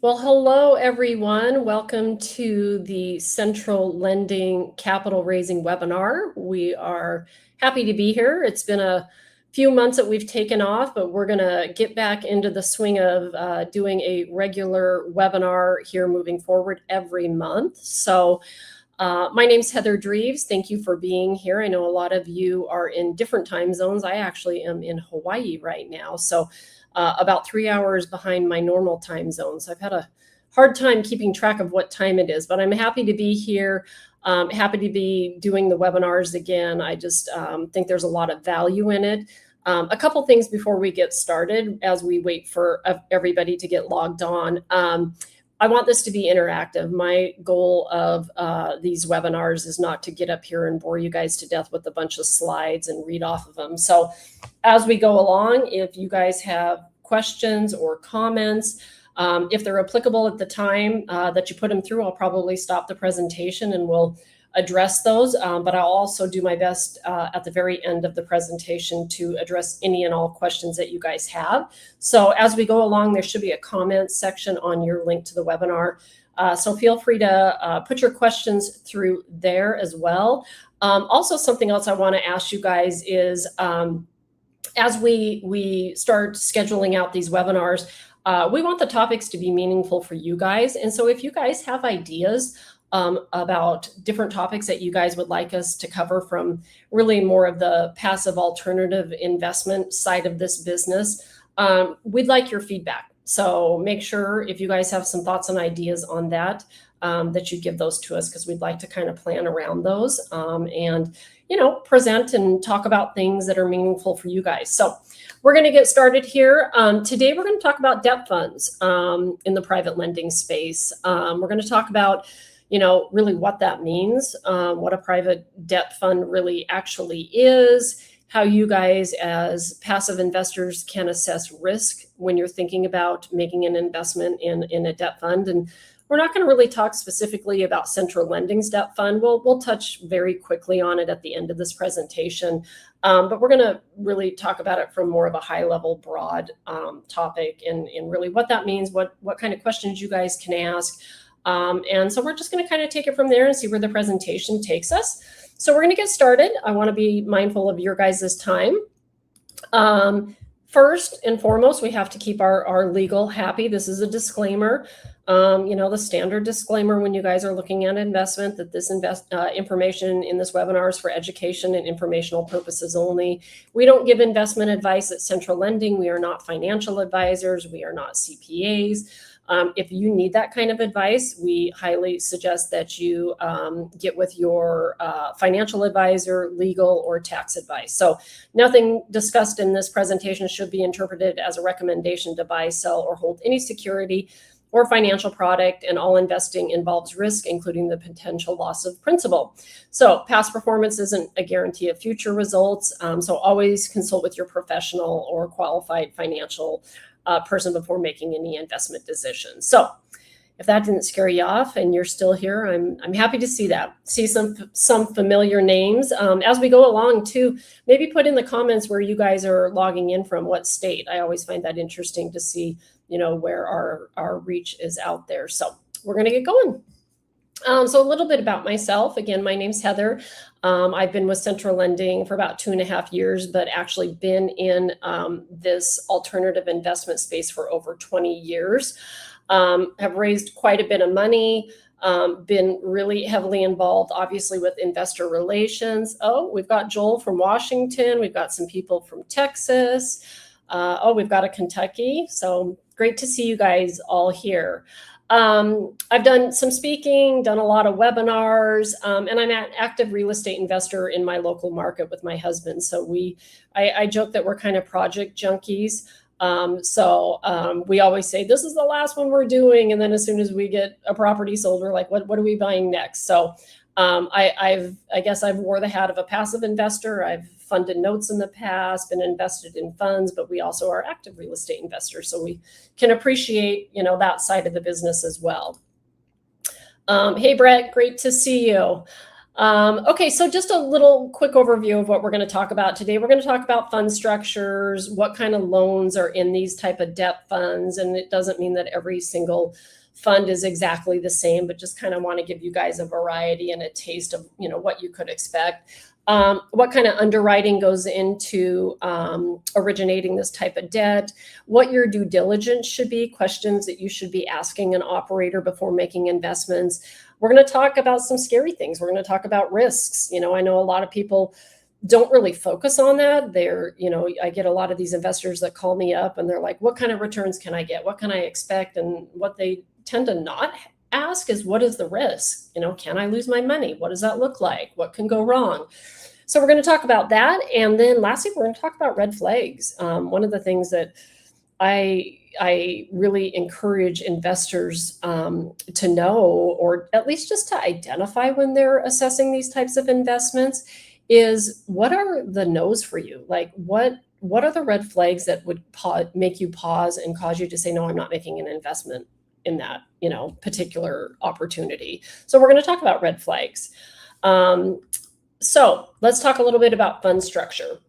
Well, hello, everyone. Welcome to the Central Lending Capital Raising webinar. We are happy to be here. It's been a few months that we've taken off, but we're going to get back into the swing of doing a regular webinar here moving forward every month. So my name's Heather Dreves. Thank you for being here. I know a lot of you are in different time zones. I actually am in Hawaii right now. So about 3 hours behind my normal time zone. So I've had a hard time keeping track of what time it is, but I'm happy to be here. Happy to be doing the webinars again. I just think there's a lot of value in it. A couple things before we get started as we wait for everybody to get logged on. I want this to be interactive. My goal of these webinars is not to get up here and bore you guys to death with a bunch of slides and read off of them. So as we go along, if you guys have questions or comments, if they're applicable at the time that you put them through, I'll probably stop the presentation and we'll address those, but I'll also do my best at the very end of the presentation to address any and all questions that you guys have. So as we go along, there should be a comment section on your link to the webinar. So feel free to put your questions through there as well. Also, something else I want to ask you guys is as we start scheduling out these webinars, we want the topics to be meaningful for you guys. And so if you guys have ideas about different topics that you guys would like us to cover from really more of the passive alternative investment side of this business, we'd like your feedback. So make sure if you guys have some thoughts and ideas on that, that you give those to us, because we'd like to kind of plan around those and, you know, present and talk about things that are meaningful for you guys. So we're going to get started here. Today, we're going to talk about debt funds in the private lending space. We're going to talk about, you know, really what that means, what a private debt fund really actually is, how you guys as passive investors can assess risk when you're thinking about making an investment in a debt fund. And we're not going to really talk specifically about Central Lending's debt fund. We'll touch very quickly on it at the end of this presentation, but we're going to really talk about it from more of a high-level, broad topic and really what that means, what kind of questions you guys can ask. And so we're just going to kind of take it from there and see where the presentation takes us. So we're going to get started. I want to be mindful of your guys' time. First and foremost, we have to keep our legal happy. This is a disclaimer, you know, the standard disclaimer when you guys are looking at investment, that this information in this webinar is for education and informational purposes only. We don't give investment advice at Central Lending. We are not financial advisors. We are not CPAs. If you need that kind of advice, we highly suggest that you get with your financial advisor, legal, or tax advice. So nothing discussed in this presentation should be interpreted as a recommendation to buy, sell, or hold any security or financial product, and all investing involves risk, including the potential loss of principal. So past performance isn't a guarantee of future results, so always consult with your professional or qualified financial person before making any investment decisions. So if that didn't scare you off and you're still here, I'm happy to see that. See some familiar names. As we go along too, maybe put in the comments where you guys are logging in from, what state. I always find that interesting to see, you know, where our reach is out there. So we're going to get going. So a little bit about myself. Again, my name's Heather. I've been with Central Lending for about 2.5 years, but actually been in this alternative investment space for over 20 years. Have raised quite a bit of money, been really heavily involved, obviously, with investor relations. Oh, we've got Joel from Washington. We've got some people from Texas. Oh, we've got a Kentucky. So great to see you guys all here. I've done some speaking, done a lot of webinars, and I'm an active real estate investor in my local market with my husband. So I joke that we're kind of project junkies. We always say, this is the last one we're doing. And then as soon as we get a property sold, we're like, what are we buying next? So I guess I've wore the hat of a passive investor. I've funded notes in the past, been invested in funds, but we also are active real estate investors. So we can appreciate, you know, that side of the business as well. Hey, Brett, great to see you. Okay, so just a little quick overview of what we're going to talk about today. We're going to talk about fund structures, what kind of loans are in these type of debt funds, and it doesn't mean that every single fund is exactly the same, but just kind of want to give you guys a variety and a taste of what you could expect. What kind of underwriting goes into originating this type of debt, what your due diligence should be, questions that you should be asking an operator before making investments. We're going to talk about some scary things. We're going to talk about risks. I know a lot of people don't really focus on that. I get a lot of these investors that call me up and they're like, what kind of returns can I get? What can I expect? And what they tend to not ask is, what is the risk? Can I lose my money? What does that look like? What can go wrong? So we're going to talk about that. And then lastly, we're going to talk about red flags. One of the things that I really encourage investors to know, or at least just to identify when they're assessing these types of investments, is what are the no's for you? Like what are the red flags that would make you pause and cause you to say, no, I'm not making an investment in that particular opportunity. So we're going to talk about red flags. So let's talk a little bit about fund structure.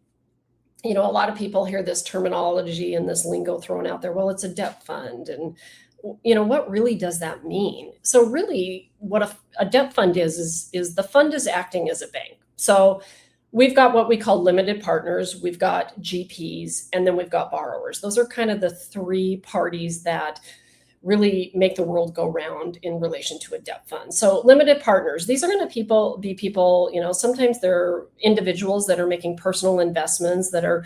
A lot of people hear this terminology and this lingo thrown out there. Well, it's a debt fund. And, what really does that mean? So really what a debt fund is the fund is acting as a bank. So we've got what we call limited partners, we've got GPs, and then we've got borrowers. Those are kind of the three parties that really make the world go round in relation to a debt fund. So limited partners, these are going to be people, sometimes they're individuals that are making personal investments that are,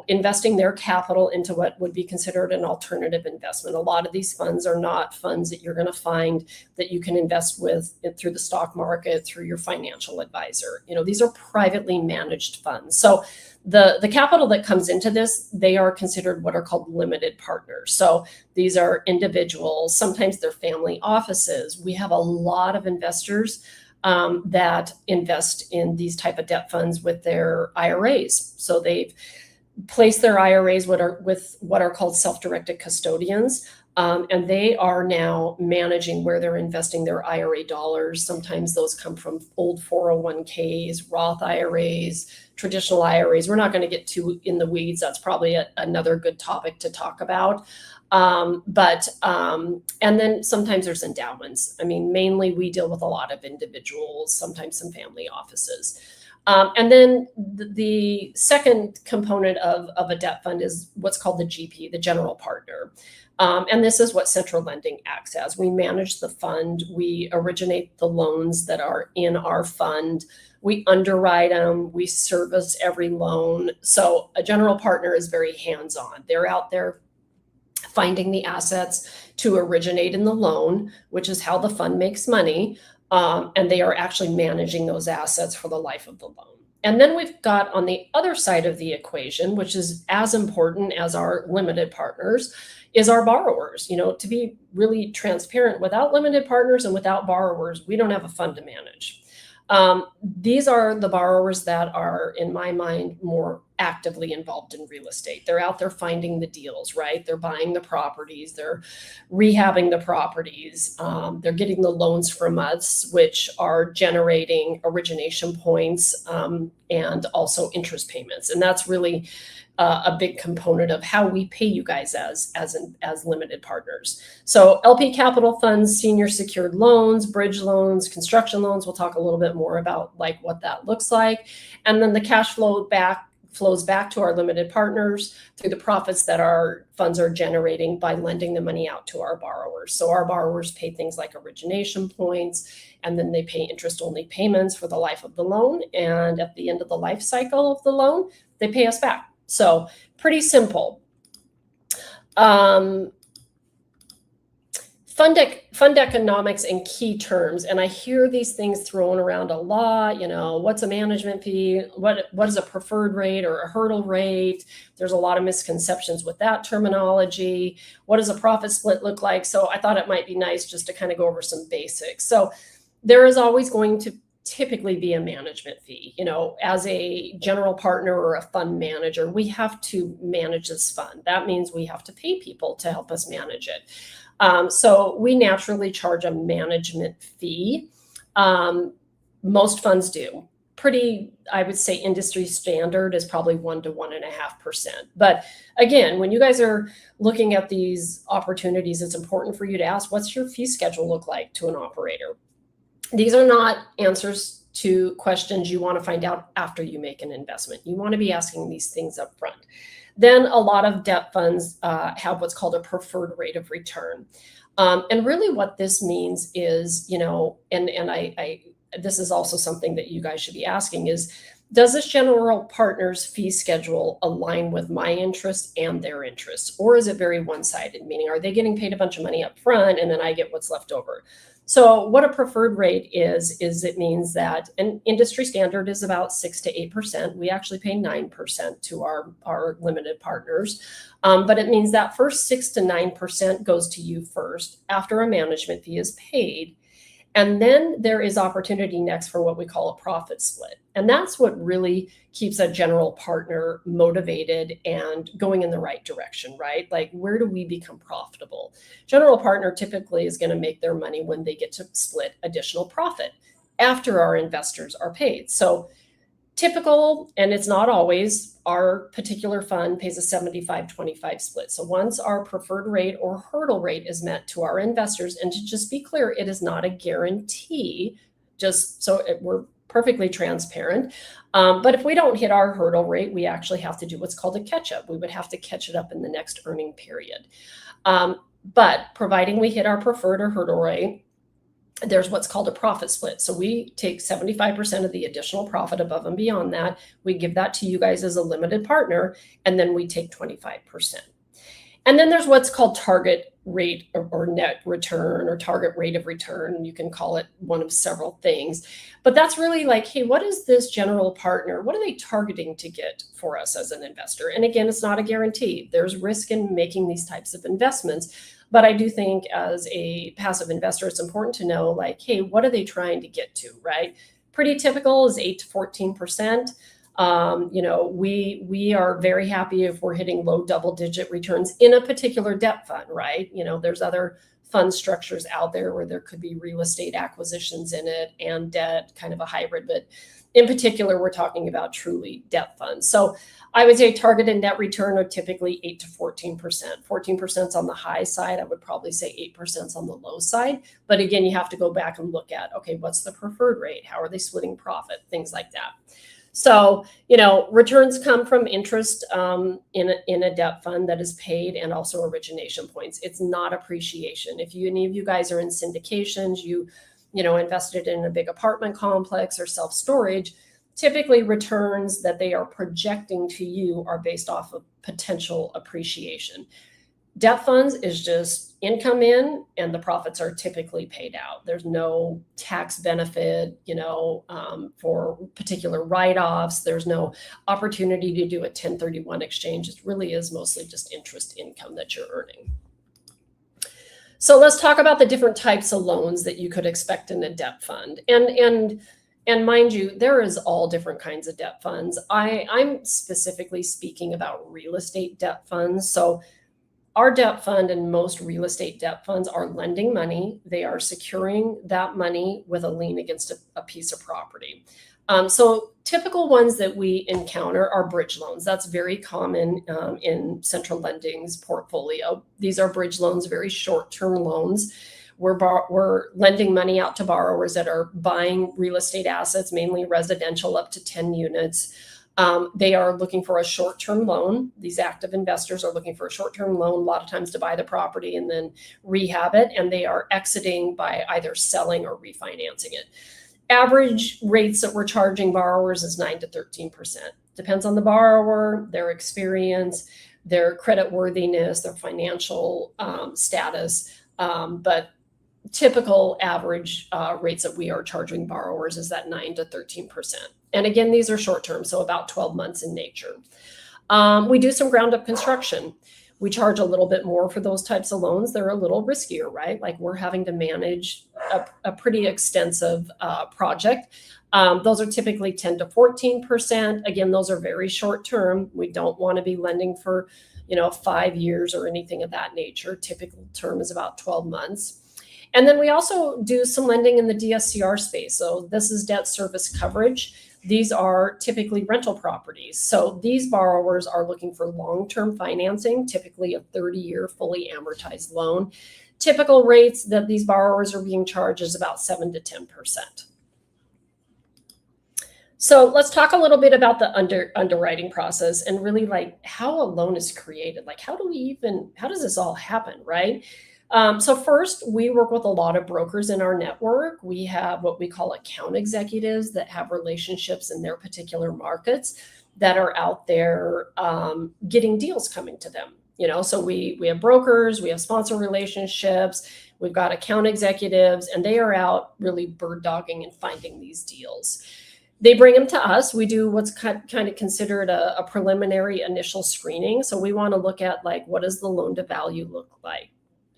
investing their capital into what would be considered an alternative investment. A lot of these funds are not funds that you're going to find that you can invest with through the stock market, through your financial advisor. These are privately managed funds. So the capital that comes into this, they are considered what are called limited partners. So these are individuals, sometimes they're family offices. We have a lot of investors that invest in these type of debt funds with their IRAs. So they've placed their IRAs with what are called self-directed custodians. And they are now managing where they're investing their IRA dollars. Sometimes those come from old 401ks, Roth IRAs, traditional IRAs. We're not going to get too in the weeds. That's probably another good topic to talk about. And then sometimes there's endowments. Mainly we deal with a lot of individuals, sometimes some family offices. And then the second component of a debt fund is what's called the GP, the general partner. And this is what central lending acts as. We manage the fund. We originate the loans that are in our fund. We underwrite them. We service every loan. So a general partner is very hands-on. They're out there finding the assets to originate in the loan, which is how the fund makes money. And they are actually managing those assets for the life of the loan. And then we've got on the other side of the equation, which is as important as our limited partners, is our borrowers. To be really transparent, without limited partners and without borrowers, we don't have a fund to manage. These are the borrowers that are, in my mind, more actively involved in real estate. They're out there finding the deals, right? They're buying the properties, they're rehabbing the properties, they're getting the loans from us, which are generating origination points and also interest payments. And that's really a big component of how we pay you guys as limited partners. So LP capital funds, senior secured loans, bridge loans, construction loans. We'll talk a little bit more about like what that looks like. And then the cash flows back to our limited partners through the profits that our funds are generating by lending the money out to our borrowers. So our borrowers pay things like origination points, and then they pay interest-only payments for the life of the loan. And at the end of the life cycle of the loan, they pay us back. So pretty simple. Fund economics and key terms. And I hear these things thrown around a lot. What's a management fee? What is a preferred rate or a hurdle rate? There's a lot of misconceptions with that terminology. What does a profit split look like? So I thought it might be nice just to kind of go over some basics. So there is always going to typically be a management fee. As a general partner or a fund manager, we have to manage this fund. That means we have to pay people to help us manage it. So we naturally charge a management fee. Most funds do. Pretty, I would say industry standard is probably 1 to 1.5%. But again, when you guys are looking at these opportunities, it's important for you to ask, what's your fee schedule look like to an operator? These are not answers to questions you want to find out after you make an investment. You want to be asking these things up front. Then a lot of debt funds have what's called a preferred rate of return. And really what this means is, and I this is also something that you guys should be asking is, does this general partner's fee schedule align with my interests and their interests? Or is it very one-sided? Meaning, are they getting paid a bunch of money up front and then I get what's left over? So what a preferred rate is it means that an industry standard is about 6 to 8%. We actually pay 9% to our limited partners. But it means that first 6 to 9% goes to you first after a management fee is paid. And then there is opportunity next for what we call a profit split. And that's what really keeps a general partner motivated and going in the right direction, right? Like, where do we become profitable? General partner typically is going to make their money when they get to split additional profit after our investors are paid. So typical, and it's not always, our particular fund pays a 75-25 split. So once our preferred rate or hurdle rate is met to our investors, and to just be clear, it is not a guarantee, just so we're perfectly transparent. But if we don't hit our hurdle rate, we actually have to do what's called a catch up. We would have to catch it up in the next earning period. But providing we hit our preferred or hurdle rate, there's what's called a profit split. So we take 75% of the additional profit above and beyond that. We give that to you guys as a limited partner, and then we take 25%. And then there's what's called target rate or net return or target rate of return. You can call it one of several things. But that's really like, hey, what is this general partner? What are they targeting to get for us as an investor? And again, it's not a guarantee. There's risk in making these types of investments. But I do think as a passive investor, it's important to know, like, hey, what are they trying to get to, right? Pretty typical is 8 to 14%. We are very happy if we're hitting low double-digit returns in a particular debt fund, right? There's other fund structures out there where there could be real estate acquisitions in it and debt, kind of a hybrid. But in particular, we're talking about truly debt funds. So I would say targeted net return are typically 8 to 14%. 14% is on the high side. I would probably say 8% is on the low side. But again, you have to go back and look at, okay, what's the preferred rate? How are they splitting profit? Things like that. So, returns come from interest in a debt fund that is paid, and also origination points. It's not appreciation. If any of you guys are in syndications, you invested in a big apartment complex or self-storage, typically returns that they are projecting to you are based off of potential appreciation. Debt funds is just income in, and the profits are typically paid out. There's no tax benefit, for particular write-offs. There's no opportunity to do a 1031 exchange. It really is mostly just interest income that you're earning. So let's talk about the different types of loans that you could expect in a debt fund. And mind you, there is all different kinds of debt funds. I'm specifically speaking about real estate debt funds. So our debt fund and most real estate debt funds are lending money. They are securing that money with a lien against a piece of property. So typical ones that we encounter are bridge loans. That's very common in Central Lending's portfolio. These are bridge loans, very short-term loans. We're lending money out to borrowers that are buying real estate assets, mainly residential, up to 10 units. They are looking for a short-term loan. These active investors are looking for a short-term loan, a lot of times to buy the property and then rehab it, and they are exiting by either selling or refinancing it. Average rates that we're charging borrowers is 9 to 13%. Depends on the borrower, their experience, their credit worthiness, their financial status, but typical average rates that we are charging borrowers is that 9 to 13%. And again, these are short term, so about 12 months in nature. We do some ground up construction. We charge a little bit more for those types of loans. They're a little riskier, right? Like, we're having to manage a pretty extensive project. Those are typically 10 to 14%. Again, those are very short term. We don't want to be lending for 5 years or anything of that nature. Typical term is about 12 months. And then we also do some lending in the DSCR space. So this is debt service coverage. These are typically rental properties. So these borrowers are looking for long-term financing, typically a 30-year fully amortized loan. Typical rates that these borrowers are being charged is about 7 to 10%. So let's talk a little bit about the underwriting process and really like how a loan is created. Like how does this all happen, right? So first, we work with a lot of brokers in our network. We have what we call account executives that have relationships in their particular markets that are out there getting deals coming to them. So we have brokers, we have sponsor relationships, we've got account executives, and they are out really bird dogging and finding these deals. They bring them to us. We do what's kind of considered a preliminary initial screening. So we want to look at like, what does the loan to value look like?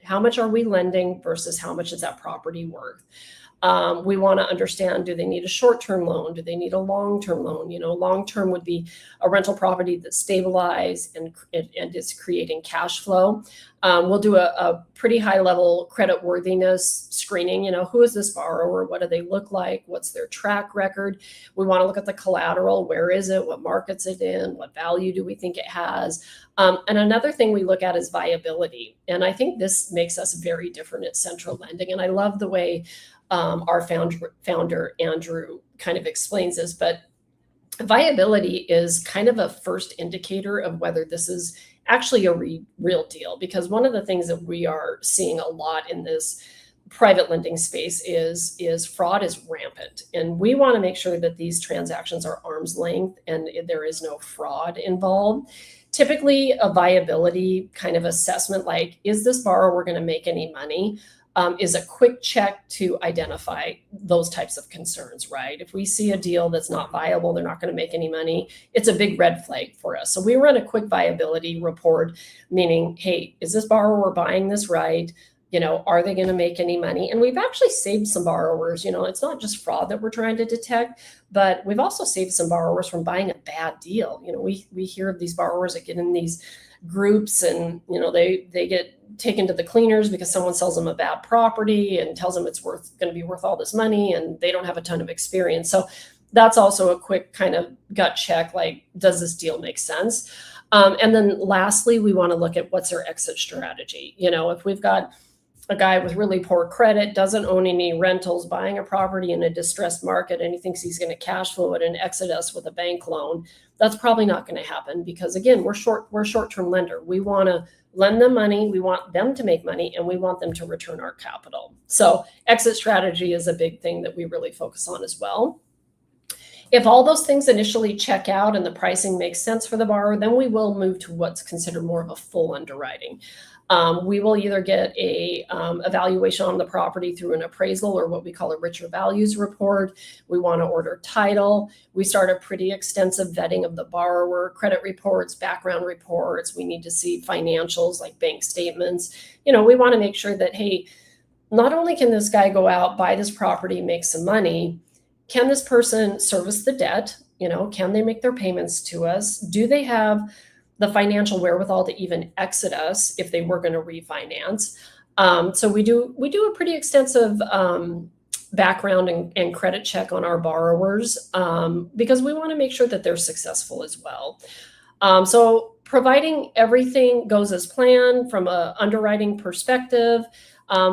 How much are we lending versus how much is that property worth? We want to understand, do they need a short-term loan? Do they need a long-term loan? Long-term would be a rental property that's stabilized and is creating cash flow. We'll do a pretty high-level credit worthiness screening. Who is this borrower? What do they look like? What's their track record? We want to look at the collateral. Where is it? What market's it in? What value do we think it has? And another thing we look at is viability. And I think this makes us very different at Central Lending. And I love the way our founder, Andrew, kind of explains this, but viability is kind of a first indicator of whether this is actually a real deal. Because one of the things that we are seeing a lot in this private lending space is fraud is rampant. And we want to make sure that these transactions are arm's length and there is no fraud involved. Typically, a viability kind of assessment, like, is this borrower going to make any money? Is a quick check to identify those types of concerns, right? If we see a deal that's not viable, they're not going to make any money, it's a big red flag for us. So we run a quick viability report, meaning, hey, is this borrower buying this right? Are they going to make any money? And we've actually saved some borrowers. It's not just fraud that we're trying to detect, but we've also saved some borrowers from buying a bad deal. We hear of these borrowers that get in these groups and they get taken to the cleaners because someone sells them a bad property and tells them it's going to be worth all this money, and they don't have a ton of experience. So that's also a quick kind of gut check, like, does this deal make sense? And then lastly, we want to look at what's their exit strategy. If we've got a guy with really poor credit, doesn't own any rentals, buying a property in a distressed market, and he thinks he's going to cash flow it and exit us with a bank loan, that's probably not going to happen because, again, we're short-term lender. We want to lend them money, we want them to make money, and we want them to return our capital. So exit strategy is a big thing that we really focus on as well. If all those things initially check out and the pricing makes sense for the borrower, then we will move to what's considered more of a full underwriting. We will either get a evaluation on the property through an appraisal or what we call a richer values report. We want to order title. We start a pretty extensive vetting of the borrower, credit reports, background reports. We need to see financials like bank statements. We want to make sure that, hey, not only can this guy go out, buy this property, make some money, can this person service the debt? Can they make their payments to us? Do they have the financial wherewithal to even exit us if they were going to refinance? So we do a pretty extensive background and credit check on our borrowers because we want to make sure that they're successful as well. So providing everything goes as planned from an underwriting perspective.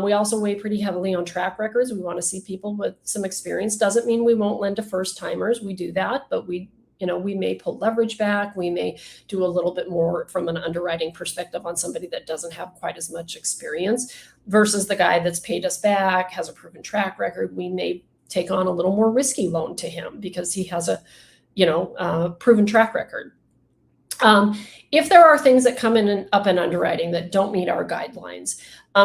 We also weigh pretty heavily on track records. We want to see people with some experience. Doesn't mean we won't lend to first timers. We do that, but we may pull leverage back. We may do a little bit more from an underwriting perspective on somebody that doesn't have quite as much experience versus the guy that's paid us back, has a proven track record. We may take on a little more risky loan to him because he has a proven track record. If there are things that come in up in underwriting that don't meet our guidelines,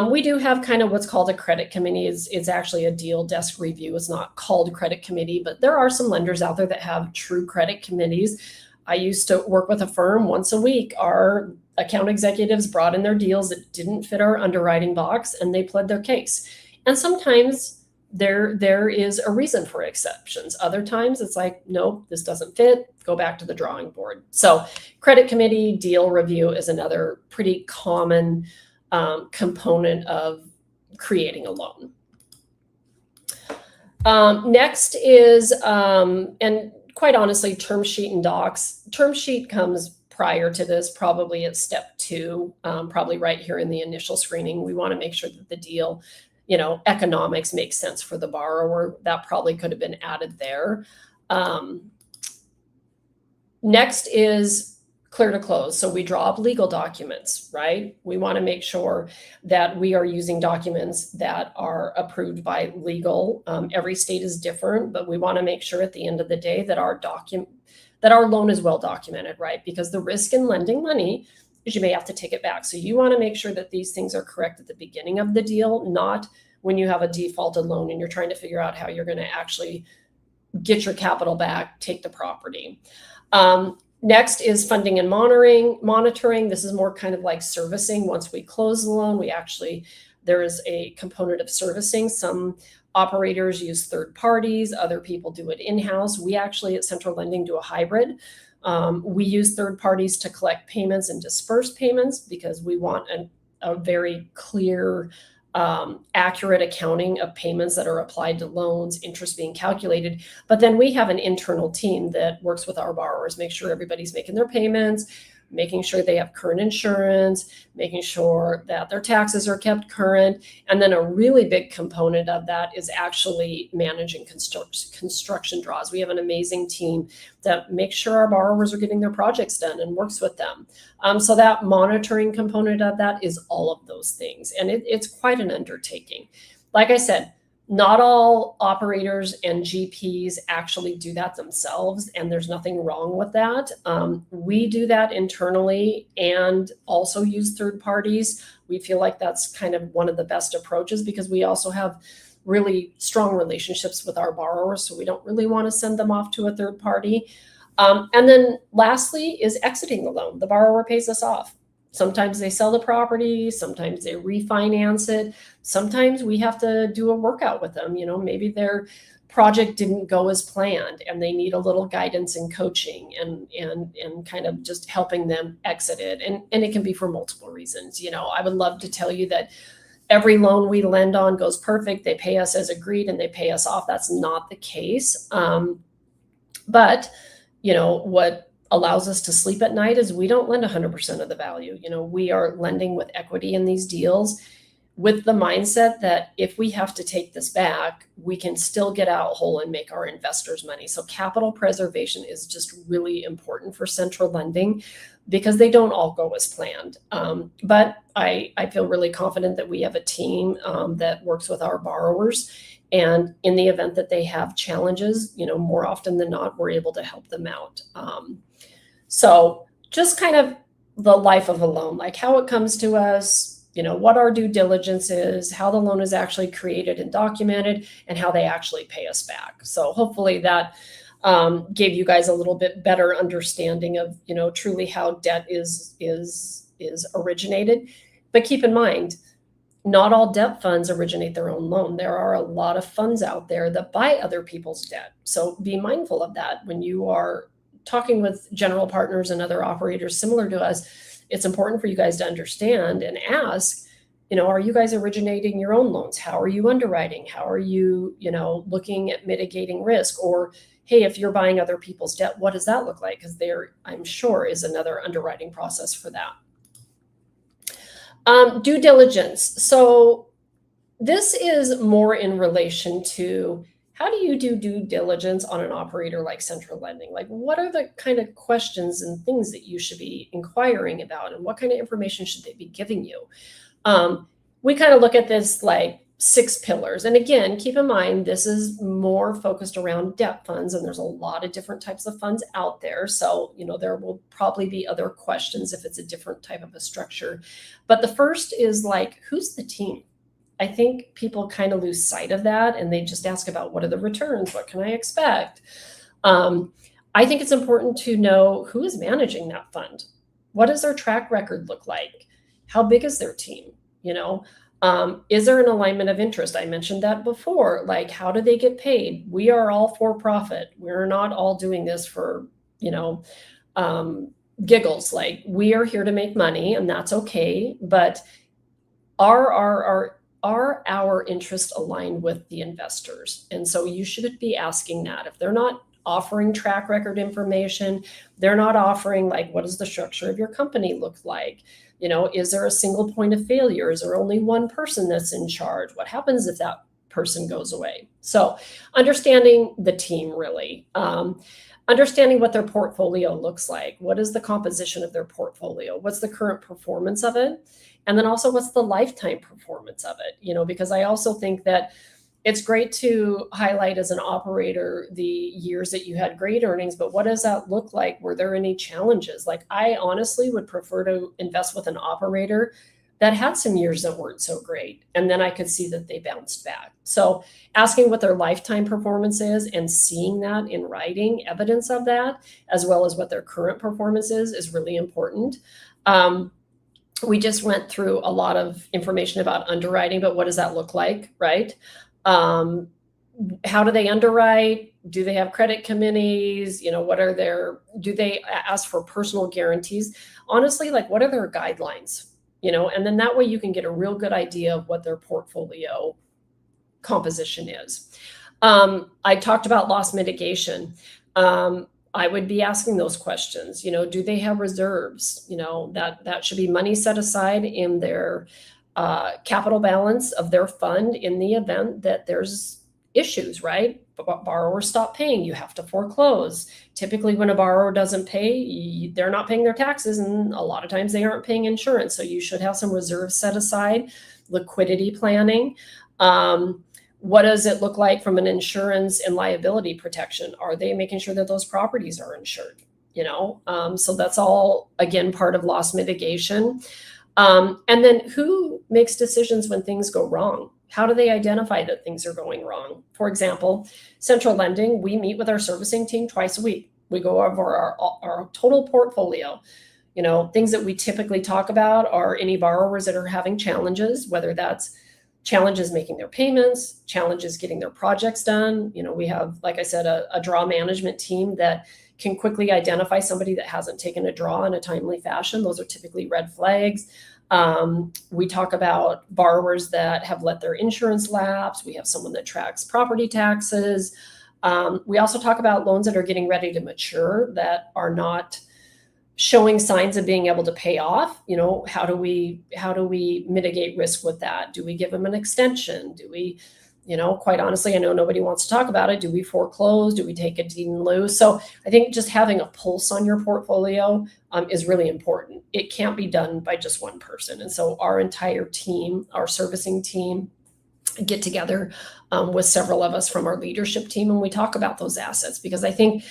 we do have kind of what's called a credit committee. It's actually a deal desk review. It's not called credit committee, but there are some lenders out there that have true credit committees. I used to work with a firm once a week. Our account executives brought in their deals that didn't fit our underwriting box, and they pled their case. And sometimes there is a reason for exceptions. Other times it's like, nope, this doesn't fit, go back to the drawing board. So credit committee deal review is another pretty common component of creating a loan. Next is, and quite honestly, term sheet and docs. Term sheet comes prior to this, probably at step 2, probably right here in the initial screening. We want to make sure that the deal, economics makes sense for the borrower. That probably could have been added there. Next is clear to close. So we draw up legal documents, right? We want to make sure that we are using documents that are approved by legal. Every state is different, but we want to make sure at the end of the day that our loan is well documented, right? Because the risk in lending money is you may have to take it back. So you want to make sure that these things are correct at the beginning of the deal, not when you have a defaulted loan and you're trying to figure out how you're going to actually get your capital back, take the property. Next is funding and monitoring. This is more kind of like servicing. Once we close the loan, there is a component of servicing. Some operators use third parties, other people do it in-house. We actually at Central Lending do a hybrid. We use third parties to collect payments and disperse payments because we want a very clear, accurate accounting of payments that are applied to loans, interest being calculated. But then we have an internal team that works with our borrowers, make sure everybody's making their payments, making sure they have current insurance, making sure that their taxes are kept current. And then a really big component of that is actually managing construction draws. We have an amazing team that makes sure our borrowers are getting their projects done and works with them. So that monitoring component of that is all of those things. And it's quite an undertaking. Like I said, not all operators and GPs actually do that themselves, and there's nothing wrong with that. We do that internally and also use third parties. We feel like that's kind of one of the best approaches because we also have really strong relationships with our borrowers, so we don't really want to send them off to a third party. And then lastly is exiting the loan. The borrower pays us off. Sometimes they sell the property, sometimes they refinance it. Sometimes we have to do a workout with them. Maybe their project didn't go as planned and they need a little guidance and coaching and kind of just helping them exit it. And it can be for multiple reasons. I would love to tell you that every loan we lend on goes perfect. They pay us as agreed and they pay us off. That's not the case. But what allows us to sleep at night is we don't lend 100% of the value. We are lending with equity in these deals with the mindset that if we have to take this back, we can still get out whole and make our investors money. So capital preservation is just really important for Central Lending because they don't all go as planned. But I feel really confident that we have a team that works with our borrowers. And in the event that they have challenges, more often than not, we're able to help them out. So just kind of the life of a loan, like how it comes to us, what our due diligence is, how the loan is actually created and documented, and how they actually pay us back. So hopefully that gave you guys a little bit better understanding of, truly how debt is originated. But keep in mind, not all debt funds originate their own loan. There are a lot of funds out there that buy other people's debt. So be mindful of that when you are talking with general partners and other operators similar to us. It's important for you guys to understand and ask, are you guys originating your own loans? How are you underwriting? How are you, looking at mitigating risk? Or, hey, if you're buying other people's debt, what does that look like? Because there, I'm sure, is another underwriting process for that. Due diligence. So this is more in relation to how do you do due diligence on an operator like Central Lending? Like, what are the kind of questions and things that you should be inquiring about, and what kind of information should they be giving you? We kind of look at this like 6 pillars. And again, keep in mind, this is more focused around debt funds, and there's a lot of different types of funds out there. So, there will probably be other questions if it's a different type of a structure. But the first is like, who's the team? I think people kind of lose sight of that, and they just ask about what are the returns? What can I expect? I think it's important to know who is managing that fund. What does their track record look like? How big is their team? Is there an alignment of interest? I mentioned that before. Like, how do they get paid? We are all for profit. We're not all doing this for, giggles. Like, we are here to make money, and that's okay. But are are our interests aligned with the investors? And so you should be asking that. If they're not offering track record information, they're not offering, like, what does the structure of your company look like? Is there a single point of failure? Is there only one person that's in charge? What happens if that person goes away? So understanding the team, really. Understanding what their portfolio looks like. What is the composition of their portfolio? What's the current performance of it? And then also, what's the lifetime performance of it? Because I also think that it's great to highlight as an operator the years that you had great earnings, but what does that look like? Were there any challenges? Like, I honestly would prefer to invest with an operator that had some years that weren't so great, and then I could see that they bounced back. So asking what their lifetime performance is and seeing that in writing, evidence of that, as well as what their current performance is really important. We just went through a lot of information about underwriting, but what does that look like, right? How do they underwrite? Do they have credit committees? Do they ask for personal guarantees? Honestly, like, what are their guidelines? And then that way you can get a real good idea of what their portfolio composition is. I talked about loss mitigation. I would be asking those questions. Do they have reserves? That should be money set aside in their capital balance of their fund in the event that there's issues, right? Borrowers stop paying, you have to foreclose. Typically, when a borrower doesn't pay, they're not paying their taxes, and a lot of times they aren't paying insurance. So you should have some reserves set aside, liquidity planning. What does it look like from an insurance and liability protection? Are they making sure that those properties are insured? So that's all, again, part of loss mitigation. And then who makes decisions when things go wrong? How do they identify that things are going wrong? For example, central lending, we meet with our servicing team twice a week. We go over our total portfolio. Things that we typically talk about are any borrowers that are having challenges, whether that's challenges making their payments, challenges getting their projects done. We have, like I said, a draw management team that can quickly identify somebody that hasn't taken a draw in a timely fashion. Those are typically red flags. We talk about borrowers that have let their insurance lapse. We have someone that tracks property taxes. We also talk about loans that are getting ready to mature that are not showing signs of being able to pay off. How do we mitigate risk with that? Do we give them an extension? Do we, quite honestly, I know nobody wants to talk about it. Do we foreclose? Do we take a deed in lieu? So I think just having a pulse on your portfolio is really important. It can't be done by just one person. And so our entire team, our servicing team, get together with several of us from our leadership team, and we talk about those assets, because I think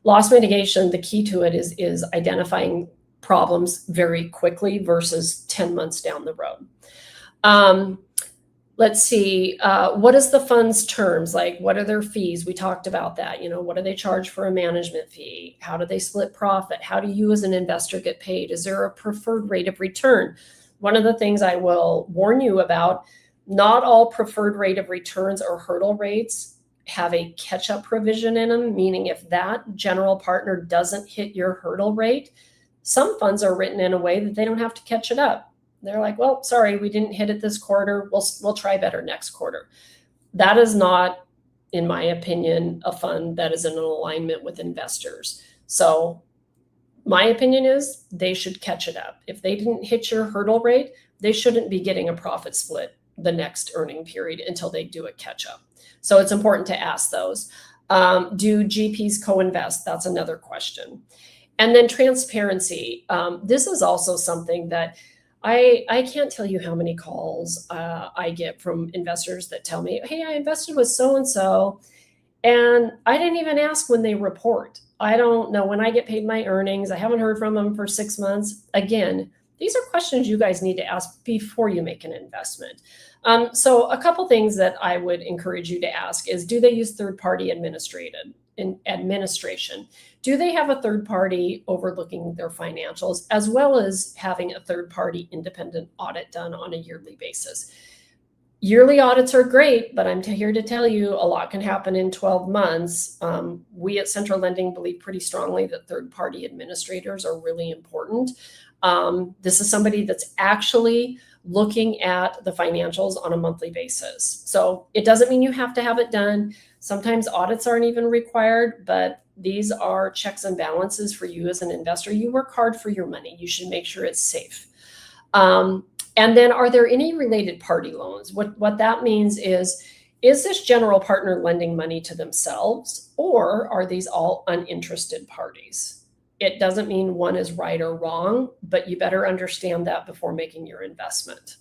loss mitigation, the key to it is identifying problems very quickly versus 10 months down the road. Let's see, what is the fund's terms? Like, what are their fees? We talked about that. What do they charge for a management fee? How do they split profit? How do you as an investor get paid? Is there a preferred rate of return? One of the things I will warn you about, not all preferred rate of returns or hurdle rates have a catch-up provision in them, meaning if that general partner doesn't hit your hurdle rate, some funds are written in a way that they don't have to catch it up. They're like, well, sorry, we didn't hit it this quarter. We'll try better next quarter. That is not, in my opinion, a fund that is in alignment with investors. So my opinion is they should catch it up. If they didn't hit your hurdle rate, they shouldn't be getting a profit split the next earning period until they do a catch up. So it's important to ask those. Do GPs co-invest? That's another question. And then transparency. This is also something that I can't tell you how many calls I get from investors that tell me, hey, I invested with so-and-so, and I didn't even ask when they report. I don't know when I get paid my earnings. I haven't heard from them for 6 months. Again, these are questions you guys need to ask before you make an investment. So a couple things that I would encourage you to ask is, do they use third-party administration? Do they have a third party overlooking their financials, as well as having a third-party independent audit done on a yearly basis? Yearly audits are great, but I'm here to tell you a lot can happen in 12 months. We at Central Lending believe pretty strongly that third-party administrators are really important. This is somebody that's actually looking at the financials on a monthly basis. So it doesn't mean you have to have it done. Sometimes audits aren't even required, but these are checks and balances for you as an investor. You work hard for your money. You should make sure it's safe. And then, are there any related party loans? What that means is this general partner lending money to themselves, or are these all uninterested parties? It doesn't mean one is right or wrong, but you better understand that before making your investment.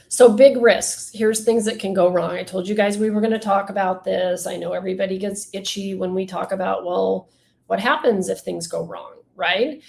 So big risks. Here's things that can go wrong. I told you guys we were going to talk about this. I know everybody gets itchy when we talk about, well, what happens if things go wrong, right?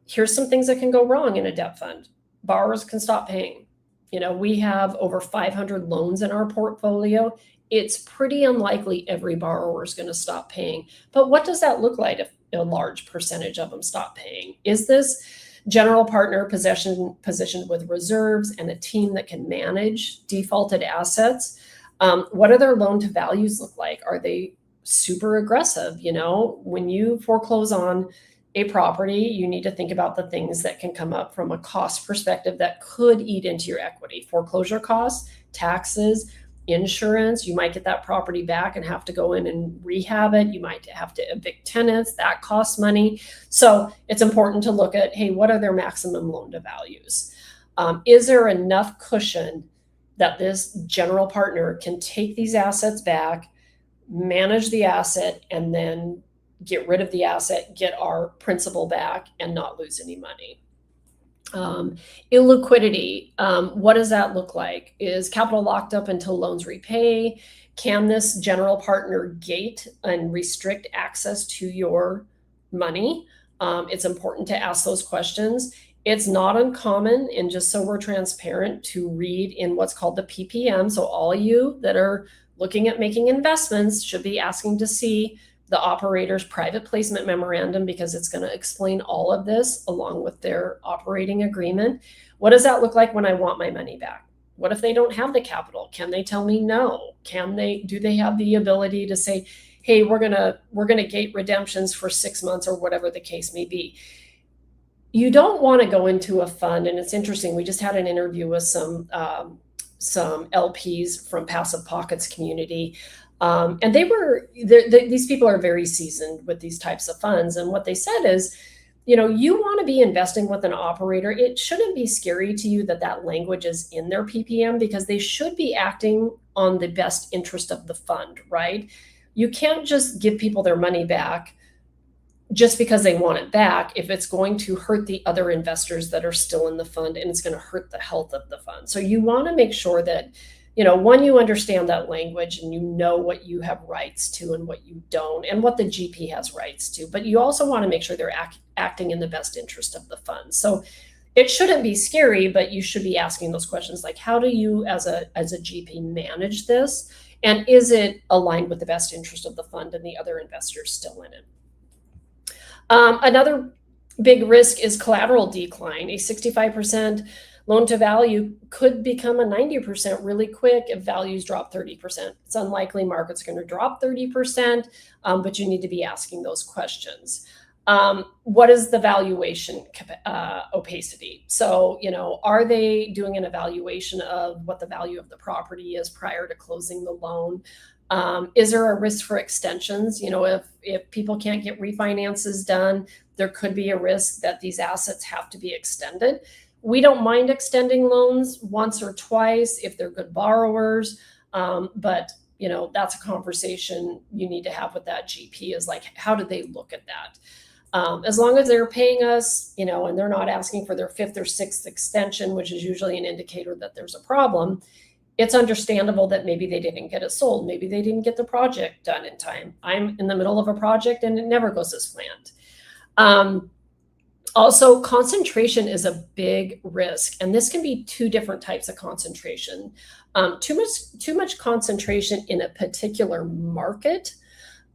Here's some things that can go wrong in a debt fund. Borrowers can stop paying. We have over 500 loans in our portfolio. It's pretty unlikely every borrower is going to stop paying. But what does that look like if a large percentage of them stop paying? Is this general partner positioned with reserves and a team that can manage defaulted assets? What do their loan to values look like? Are they super aggressive? When you foreclose on a property, you need to think about the things that can come up from a cost perspective that could eat into your equity. Foreclosure costs, taxes, insurance. You might get that property back and have to go in and rehab it. You might have to evict tenants. That costs money. So it's important to look at, hey, what are their maximum loan to values? Is there enough cushion that this general partner can take these assets back, manage the asset, and then get rid of the asset, get our principal back, and not lose any money? Illiquidity, what does that look like? Is capital locked up until loans repay? Can this general partner gate and restrict access to your money? It's important to ask those questions. It's not uncommon, and just so we're transparent, to read in what's called the PPM. So all you that are looking at making investments should be asking to see the operator's private placement memorandum, because it's going to explain all of this along with their operating agreement. What does that look like when I want my money back? What if they don't have the capital? Can they tell me no? Do they have the ability to say, hey, we're gonna gate redemptions for 6 months, or whatever the case may be? You don't want to go into a fund, and it's interesting. We just had an interview with some LPs from Passive Pockets community. And these people are very seasoned with these types of funds. And what they said is, you want to be investing with an operator. It shouldn't be scary to you that language is in their PPM, because they should be acting on the best interest of the fund, right? You can't just give people their money back just because they want it back if it's going to hurt the other investors that are still in the fund, and it's going to hurt the health of the fund. So you want to make sure that, one, you understand that language and you know what you have rights to and what you don't, and what the GP has rights to. But you also want to make sure they're acting in the best interest of the fund. So it shouldn't be scary, but you should be asking those questions like, how do you as a GP manage this? And is it aligned with the best interest of the fund and the other investors still in it? Another big risk is collateral decline. A 65% loan to value could become a 90% really quick if values drop 30%. It's unlikely market's going to drop 30%, but you need to be asking those questions. What is the valuation opacity? So, are they doing an evaluation of what the value of the property is prior to closing the loan? Is there a risk for extensions? If people can't get refinances done, there could be a risk that these assets have to be extended. We don't mind extending loans once or twice if they're good borrowers, but that's a conversation you need to have with that GP, is like, how do they look at that? As long as they're paying us, and they're not asking for their 5th or 6th extension, which is usually an indicator that there's a problem, it's understandable that maybe they didn't get it sold. Maybe they didn't get the project done in time. I'm in the middle of a project and it never goes as planned. Also, concentration is a big risk, and this can be 2 different types of concentration. Too much concentration in a particular market.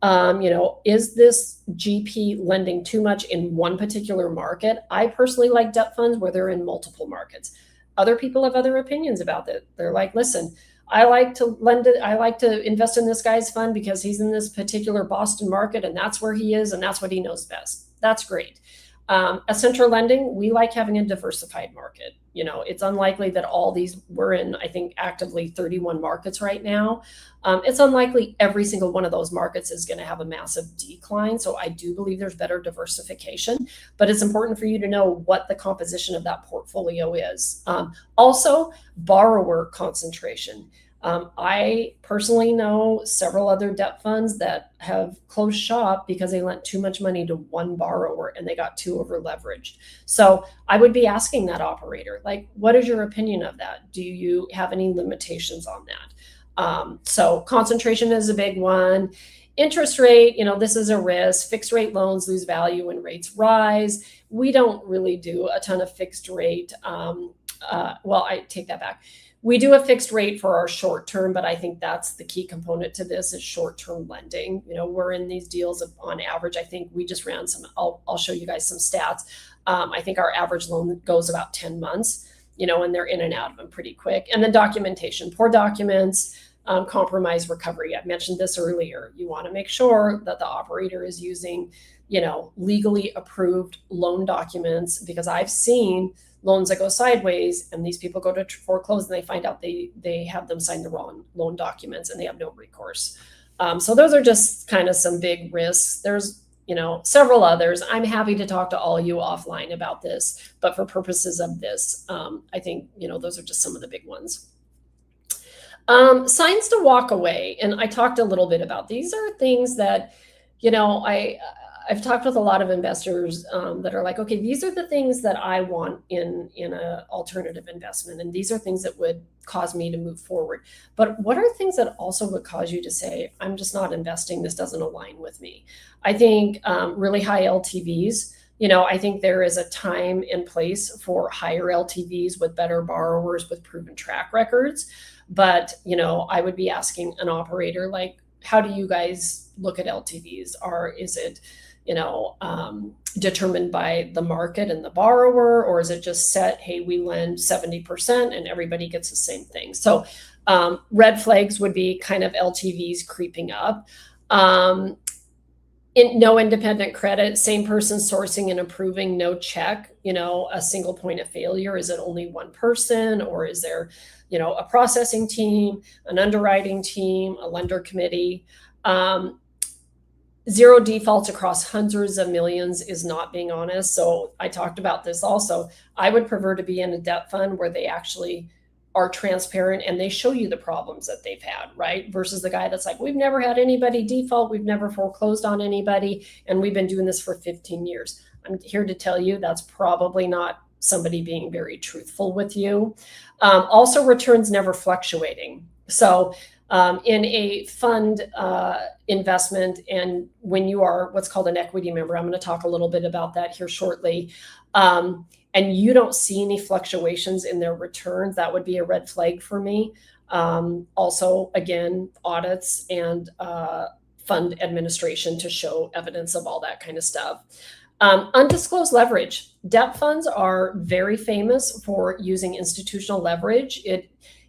Is this GP lending too much in one particular market? I personally like debt funds where they're in multiple markets. Other people have other opinions about it. They're like, listen, I like to lend it. I like to invest in this guy's fund because he's in this particular Boston market and that's where he is and that's what he knows best. That's great. At Central Lending, we like having a diversified market. It's unlikely that all these, we're in, I think, actively 31 markets right now. It's unlikely every single one of those markets is going to have a massive decline. So I do believe there's better diversification, but it's important for you to know what the composition of that portfolio is. Also, borrower concentration. I personally know several other debt funds that have closed shop because they lent too much money to one borrower and they got too over leveraged. So I would be asking that operator, like, what is your opinion of that? Do you have any limitations on that? So concentration is a big one. Interest rate, this is a risk. Fixed rate loans lose value when rates rise. We don't really do a ton of fixed rate. Well, I take that back. We do a fixed rate for our short term, but I think that's the key component to this is short term lending. We're in these deals on average. I think we just ran some, I'll show you guys some stats. I think our average loan goes about 10 months, and they're in and out of them pretty quick. And then documentation, poor documents, compromise recovery. I mentioned this earlier. You want to make sure that the operator is using, legally approved loan documents, because I've seen loans that go sideways and these people go to foreclose and they find out they have them sign the wrong loan documents and they have no recourse. So those are just kind of some big risks. There's several others. I'm happy to talk to all you offline about this, but for purposes of this, I think those are just some of the big ones. Signs to walk away, and I talked a little bit about these are things that I've talked with a lot of investors that are like, okay, these are the things that I want in an alternative investment, and these are things that would cause me to move forward. But what are things that also would cause you to say, I'm just not investing, this doesn't align with me? I think really high LTVs. I think there is a time and place for higher LTVs with better borrowers with proven track records. But, I would be asking an operator, like, how do you guys look at LTVs? Is it, determined by the market and the borrower, or is it just set, hey, we lend 70% and everybody gets the same thing? So red flags would be kind of LTVs creeping up. No independent credit, same person sourcing and approving, no check, a single point of failure. Is it only one person, or is there, a processing team, an underwriting team, a lender committee? Zero defaults across hundreds of millions is not being honest. So I talked about this also. I would prefer to be in a debt fund where they actually are transparent and they show you the problems that they've had, right? Versus the guy that's like, we've never had anybody default, we've never foreclosed on anybody, and we've been doing this for 15 years. I'm here to tell you that's probably not somebody being very truthful with you. Also, returns never fluctuating. So in a fund investment, and when you are what's called an equity member, I'm going to talk a little bit about that here shortly, and you don't see any fluctuations in their returns, that would be a red flag for me. Also, again, audits and fund administration to show evidence of all that kind of stuff. Undisclosed leverage. Debt funds are very famous for using institutional leverage.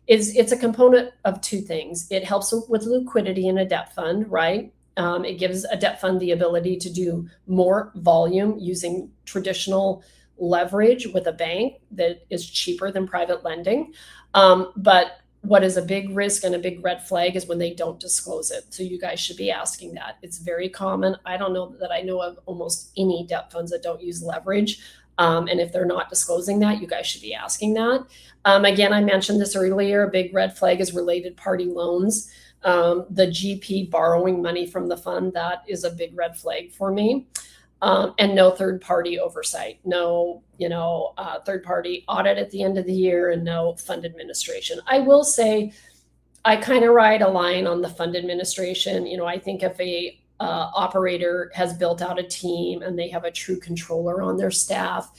It's a component of two things. It helps with liquidity in a debt fund, right? It gives a debt fund the ability to do more volume using traditional leverage with a bank that is cheaper than private lending. But what is a big risk and a big red flag is when they don't disclose it. So you guys should be asking that. It's very common. I don't know that I know of almost any debt funds that don't use leverage. And if they're not disclosing that, you guys should be asking that. Again, I mentioned this earlier, a big red flag is related party loans. The GP borrowing money from the fund, that is a big red flag for me. And no third-party oversight, no, third-party audit at the end of the year, and no fund administration. I will say I kind of ride a line on the fund administration. I think if a operator has built out a team and they have a true controller on their staff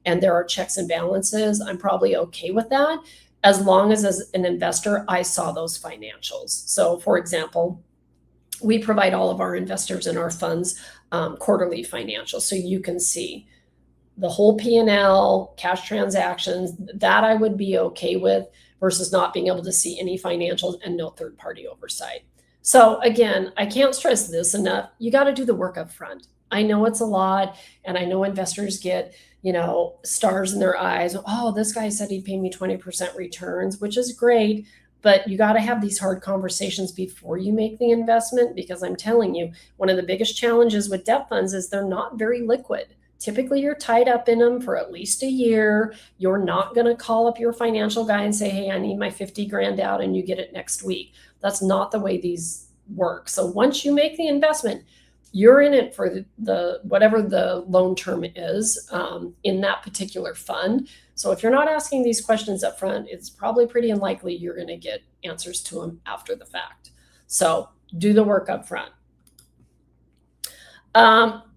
and there are checks and balances, I'm probably okay with that, as long as an investor, I saw those financials. So for example, we provide all of our investors in our funds quarterly financials, so you can see the whole P&L, cash transactions. That I would be okay with, versus not being able to see any financials and no third-party oversight. So again, I can't stress this enough. You got to do the work up front. I know it's a lot, and I know investors get, stars in their eyes. Oh, this guy said he'd pay me 20% returns, which is great. But you got to have these hard conversations before you make the investment, because I'm telling you, one of the biggest challenges with debt funds is they're not very liquid. Typically, you're tied up in them for at least a year. You're not going to call up your financial guy and say, hey, I need my 50 grand out, and you get it next week. That's not the way these work. So once you make the investment, you're in it for the whatever the loan term is in that particular fund. So if you're not asking these questions up front, it's probably pretty unlikely you're going to get answers to them after the fact. So do the work up front.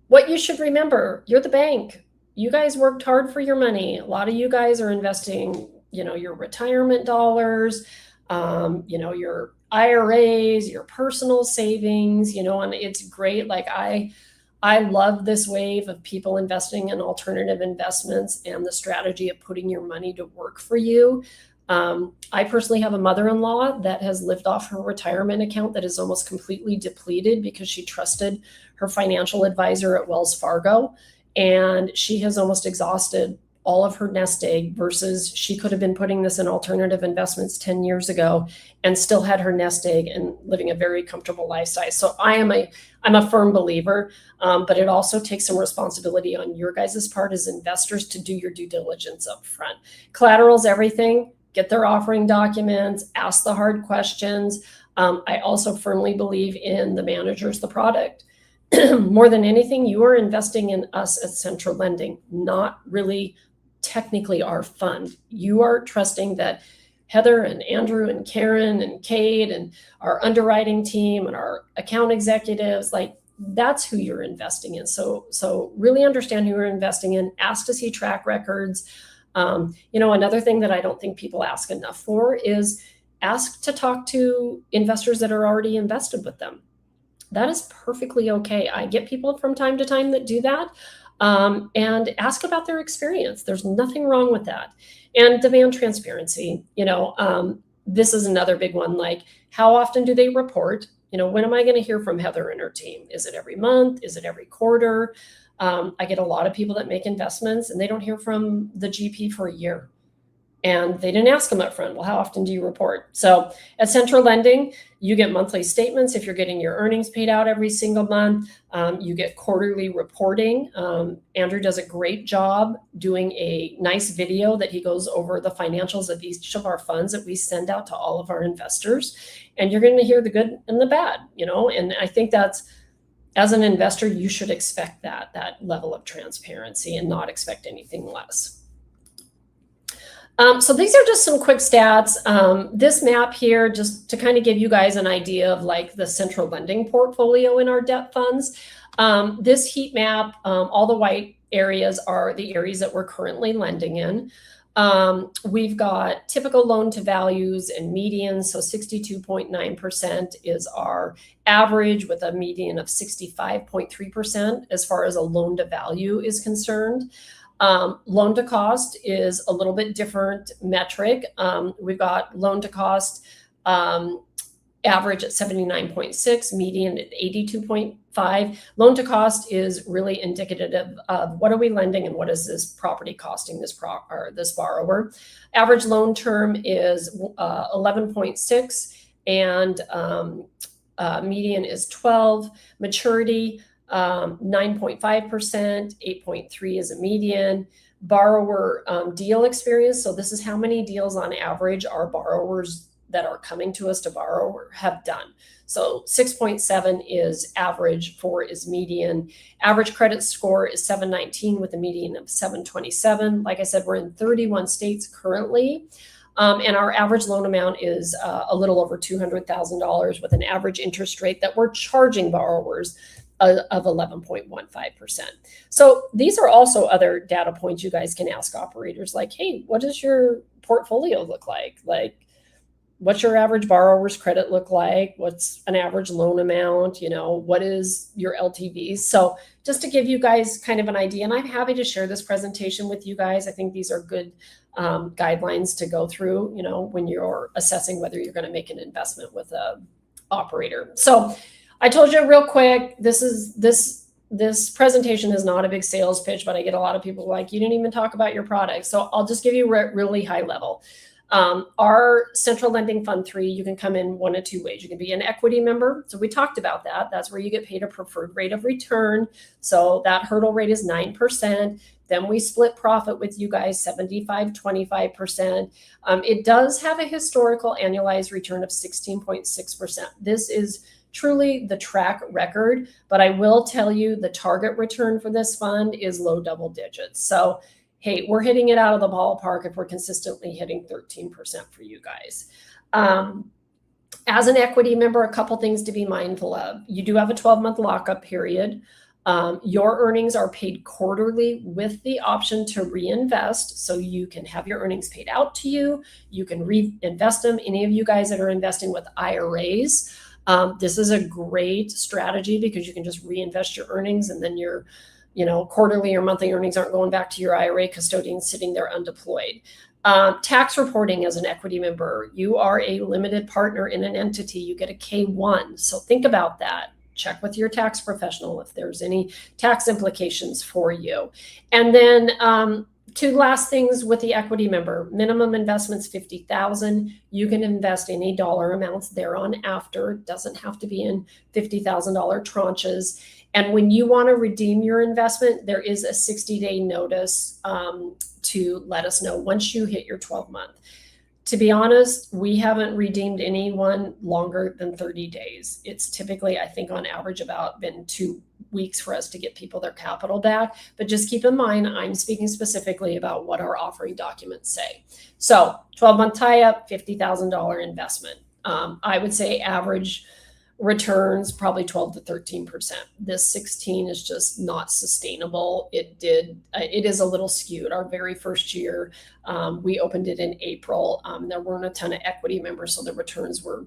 What you should remember, you're the bank. You guys worked hard for your money. A lot of you guys are investing, your retirement dollars, your IRAs, your personal savings, and it's great. Like I love this wave of people investing in alternative investments and the strategy of putting your money to work for you. I personally have a mother-in-law that has lived off her retirement account that is almost completely depleted because she trusted her financial advisor at Wells Fargo, and she has almost exhausted all of her nest egg, versus she could have been putting this in alternative investments 10 years ago and still had her nest egg and living a very comfortable lifestyle. So I'm a firm believer, but it also takes some responsibility on your guys' part as investors to do your due diligence up front. Collateral's everything. Get their offering documents, ask the hard questions. I also firmly believe in the managers, the product. More than anything, you are investing in us at Central Lending, not really technically our fund. You are trusting that Heather and Andrew and Karen and Kate and our underwriting team and our account executives, like that's who you're investing in. So really understand who you're investing in. Ask to see track records. Another thing that I don't think people ask enough for is ask to talk to investors that are already invested with them. That is perfectly okay. I get people from time to time that do that, and ask about their experience. There's nothing wrong with that. And demand transparency. This is another big one. Like, how often do they report? When am I going to hear from Heather and her team? Is it every month? Is it every quarter? I get a lot of people that make investments and they don't hear from the GP for a year, and they didn't ask them up front. Well, how often do you report? So at Central Lending, you get monthly statements if you're getting your earnings paid out every single month. You get quarterly reporting. Andrew does a great job doing a nice video that he goes over the financials of each of our funds that we send out to all of our investors. And you're going to hear the good and the bad, and I think that's, as an investor, you should expect that level of transparency and not expect anything less. So these are just some quick stats. This map here, just to kind of give you guys an idea of like the Central Lending portfolio in our debt funds. This heat map, all the white areas are the areas that we're currently lending in. We've got typical loan to values and medians. So 62.9% is our average, with a median of 65.3% as far as a loan to value is concerned. Loan to cost is a little bit different metric. We've got loan to cost average at 79.6, median at 82.5. Loan to cost is really indicative of what are we lending and what is this property costing this borrower. Average loan term is 11.6, and median is 12. Maturity 9.5%, 8.3 is a median. Borrower deal experience. So this is how many deals on average our borrowers that are coming to us to borrow have done. So 6.7 is average, 4 is median. Average credit score is 719 with a median of 727. Like I said, we're in 31 states currently. And our average loan amount is a little over $200,000 with an average interest rate that we're charging borrowers of 11.15%. So these are also other data points you guys can ask operators, like, hey, what does your portfolio look like? Like, what's your average borrower's credit look like? What's an average loan amount? What is your LTVs? So just to give you guys kind of an idea, and I'm happy to share this presentation with you guys. I think these are good guidelines to go through, when you're assessing whether you're going to make an investment with a operator. So I told you real quick, this this presentation is not a big sales pitch, but I get a lot of people like, you didn't even talk about your product. So I'll just give you really high level. Our Central Lending Fund 3, you can come in one of two ways. You can be an equity member. So we talked about that. That's where you get paid a preferred rate of return. So that hurdle rate is 9%. Then we split profit with you guys 75, 25%. It does have a historical annualized return of 16.6%. This is truly the track record, but I will tell you the target return for this fund is low double digits. So, hey, we're hitting it out of the ballpark if we're consistently hitting 13% for you guys. As an equity member, a couple things to be mindful of. You do have a 12-month lockup period. Your earnings are paid quarterly with the option to reinvest. So you can have your earnings paid out to you. You can reinvest them. Any of you guys that are investing with IRAs, this is a great strategy because you can just reinvest your earnings, and then your quarterly or monthly earnings aren't going back to your IRA custodian sitting there undeployed. Tax reporting as an equity member, you are a limited partner in an entity. You get a K1. So think about that. Check with your tax professional if there's any tax implications for you. And then two last things with the equity member: minimum investment's $50,000. You can invest any dollar amounts thereon after. It doesn't have to be in $50,000 tranches. And when you want to redeem your investment, there is a 60-day notice to let us know once you hit your 12-month. To be honest, we haven't redeemed anyone longer than 30 days. It's typically, I think on average, about been 2 weeks for us to get people their capital back. But just keep in mind, I'm speaking specifically about what our offering documents say. So 12-month tie-up, $50,000 investment. I would say average returns probably 12 to 13%. This 16 is just not sustainable. It is a little skewed. Our very first year, we opened it in April. There weren't a ton of equity members, so the returns were